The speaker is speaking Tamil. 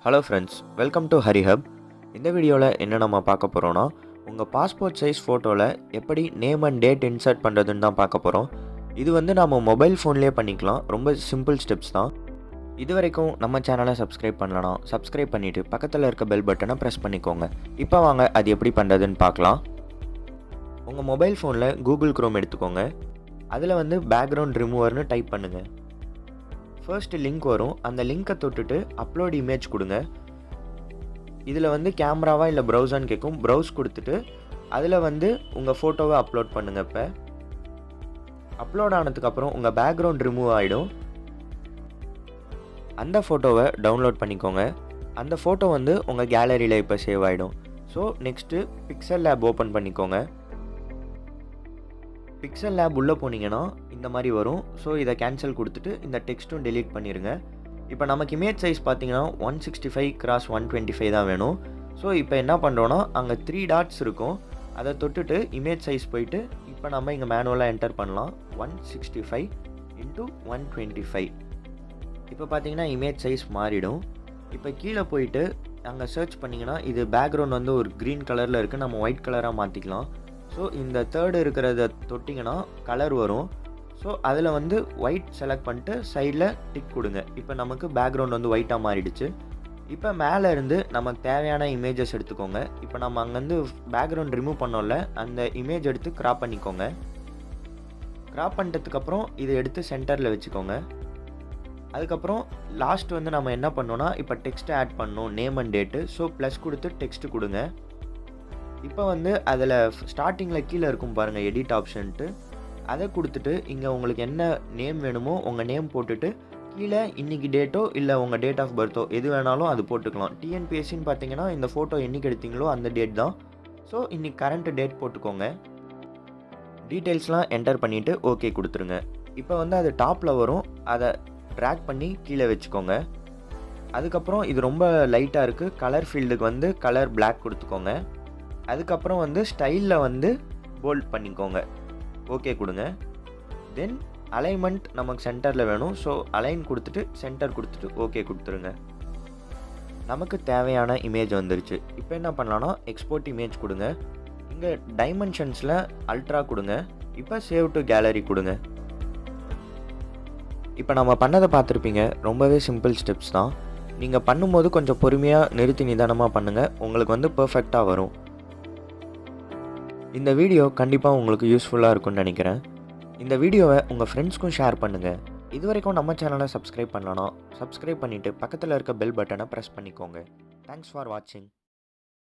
Hello friends, welcome to Harihub. இந்த வீடியோவில் என்ன நம்ம பார்க்க போகிறோன்னா, உங்கள் பாஸ்போர்ட் சைஸ் ஃபோட்டோவில் எப்படி நேம் அண்ட் டேட் இன்சர்ட் பண்ணுறதுன்னு தான் பார்க்க போகிறோம். இது வந்து நம்ம மொபைல் ஃபோன்லேயே பண்ணிக்கலாம். ரொம்ப சிம்பிள் ஸ்டெப்ஸ் தான். இது வரைக்கும் நம்ம சேனலை சப்ஸ்கிரைப் பண்ணலனா சப்ஸ்கிரைப் பண்ணிவிட்டு பக்கத்தில் இருக்க பெல் பட்டனை ப்ரெஸ் பண்ணிக்கோங்க. இப்போ வாங்க அது எப்படி பண்ணுறதுன்னு பார்க்கலாம். உங்கள் மொபைல் ஃபோனில் கூகுள் க்ரோம் எடுத்துக்கோங்க. அதில் வந்து பேக்ரவுண்ட் ரிமூவர்னு டைப் பண்ணுங்கள். ஃபர்ஸ்ட் லிங்க் வரும். அந்த லிங்கை தொட்டுட்டு அப்லோட் இமேஜ் கொடுங்க. இதில் வந்து கேமராவா இல்லை ப்ரௌசான்னு கேட்கும். ப்ரௌஸ் கொடுத்துட்டு அதில் வந்து உங்கள் ஃபோட்டோவை அப்லோட் பண்ணுங்கள். இப்போ அப்லோட் ஆனதுக்கப்புறம் உங்கள் பேக்ரவுண்ட் ரிமூவ் ஆகிடும். அந்த ஃபோட்டோவை டவுன்லோட் பண்ணிக்கோங்க. அந்த ஃபோட்டோ வந்து உங்கள் கேலரியில் இப்போ சேவ் ஆகிடும். So next pixel lab open பண்ணிக்கோங்க. பிக்சல் லேப் உள்ளே போனீங்கன்னா இந்த மாதிரி வரும். ஸோ இதை கேன்சல் கொடுத்துட்டு இந்த டெக்ஸ்ட்டும் டெலீட் பண்ணிடுங்க. இப்போ நமக்கு இமேஜ் சைஸ் பார்த்தீங்கன்னா 165x125 தான் வேணும். ஸோ இப்போ என்ன பண்ணுறோன்னா, அங்கே 3 டாட்ஸ் இருக்கும். அதை தொட்டுட்டு இமேஜ் சைஸ் போயிட்டு இப்போ நம்ம இங்கே மேனுவலாக என்டர் பண்ணலாம். 165x125. இப்போ பார்த்தீங்கன்னா இமேஜ் சைஸ் மாறிடும். இப்போ கீழே போயிட்டு அங்கே சர்ச் பண்ணிங்கன்னா இது பேக்ரவுண்ட் வந்து ஒரு க்ரீன் கலரில் இருக்குது. நம்ம ஒயிட் கலராக மாற்றிக்கலாம். ஸோ இந்த தேர்டு இருக்கிறத தொட்டிங்கன்னா கலர் வரும். ஸோ அதில் வந்து ஒயிட் செலக்ட் பண்ணிட்டு சைடில் டிக் கொடுங்க. இப்போ நமக்கு பேக்ரவுண்ட் வந்து ஒயிட்டாக மாறிடுச்சு. இப்போ மேலே இருந்து நமக்கு தேவையான இமேஜஸ் எடுத்துக்கோங்க. இப்போ நம்ம அங்கேருந்து பேக்ரவுண்ட் ரிமூவ் பண்ணோம்ல, அந்த இமேஜ் எடுத்து க்ராப் பண்ணிக்கோங்க. க்ராப் பண்ணிட்டதுக்கப்புறம் இதை எடுத்து சென்டரில் வச்சுக்கோங்க. அதுக்கப்புறம் லாஸ்ட் வந்து நம்ம என்ன பண்ணோன்னா, இப்போ டெக்ஸ்ட்டை ஆட் பண்ணணும், name and date. So plus கொடுத்து டெக்ஸ்ட்டு கொடுங்க. இப்போ வந்து அதில் ஸ்டார்டிங்கில் கீழே இருக்கும் பாருங்கள் எடிட் ஆப்ஷன்ட்டு, அதை கொடுத்துட்டு இங்கே உங்களுக்கு என்ன நேம் வேணுமோ உங்கள் நேம் போட்டுட்டு கீழே இன்றைக்கி டேட்டோ இல்லை உங்கள் டேட் ஆஃப் பர்த்தோ எது வேணாலும் அது போட்டுக்கலாம். டிஎன்பிஎஸ்சின்னு பார்த்தீங்கன்னா இந்த ஃபோட்டோ என்றைக்கு எடுத்தீங்களோ அந்த டேட் தான். ஸோ இன்றைக்கி கரண்ட் டேட் போட்டுக்கோங்க. டீட்டெயில்ஸ்லாம் என்டர் பண்ணிவிட்டு ஓகே கொடுத்துருங்க. இப்போ வந்து அது டாப்பில் வரும். அதை ட்ராக் பண்ணி கீழே வச்சுக்கோங்க. அதுக்கப்புறம் இது ரொம்ப லைட்டாக இருக்குது. கலர் ஃபீல்டுக்கு வந்து கலர் பிளாக் கொடுத்துக்கோங்க. அதுக்கப்புறம் வந்து ஸ்டைலில் வந்து போல்ட் பண்ணிக்கோங்க. ஓகே கொடுங்க. தென் அலைன்மெண்ட் நமக்கு சென்டரில் வேணும். ஸோ அலைன் கொடுத்துட்டு சென்டர் கொடுத்துட்டு ஓகே கொடுத்துருங்க. நமக்கு தேவையான இமேஜ் வந்துருச்சு. இப்போ என்ன பண்ணலான்னா, எக்ஸ்போர்ட் இமேஜ் கொடுங்க. இங்கே டைமென்ஷன்ஸில் அல்ட்ரா கொடுங்க. இப்போ சேவ் டு கேலரி கொடுங்க. இப்போ நம்ம பண்ணதை பார்த்துருப்பீங்க. ரொம்பவே சிம்பிள் ஸ்டெப்ஸ் தான். நீங்கள் பண்ணும்போது கொஞ்சம் பொறுமையாக நிறுத்தி நிதானமாக பண்ணுங்கள். உங்களுக்கு வந்து பர்ஃபெக்டாக வரும். இந்த வீடியோ கண்டிப்பாக உங்களுக்கு யூஸ்ஃபுல்லாக இருக்கும்னு நினைக்கிறேன். இந்த வீடியோவை உங்கள் ஃப்ரெண்ட்ஸ்க்கும் ஷேர் பண்ணுங்கள். இது வரைக்கும் நம்ம சேனலை சப்ஸ்கிரைப் பண்ணலனா சப்ஸ்கிரைப் பண்ணிவிட்டு பக்கத்தில் இருக்க பெல் பட்டனை ப்ரெஸ் பண்ணிக்கோங்க. தேங்க்ஸ் ஃபார் வாட்சிங்.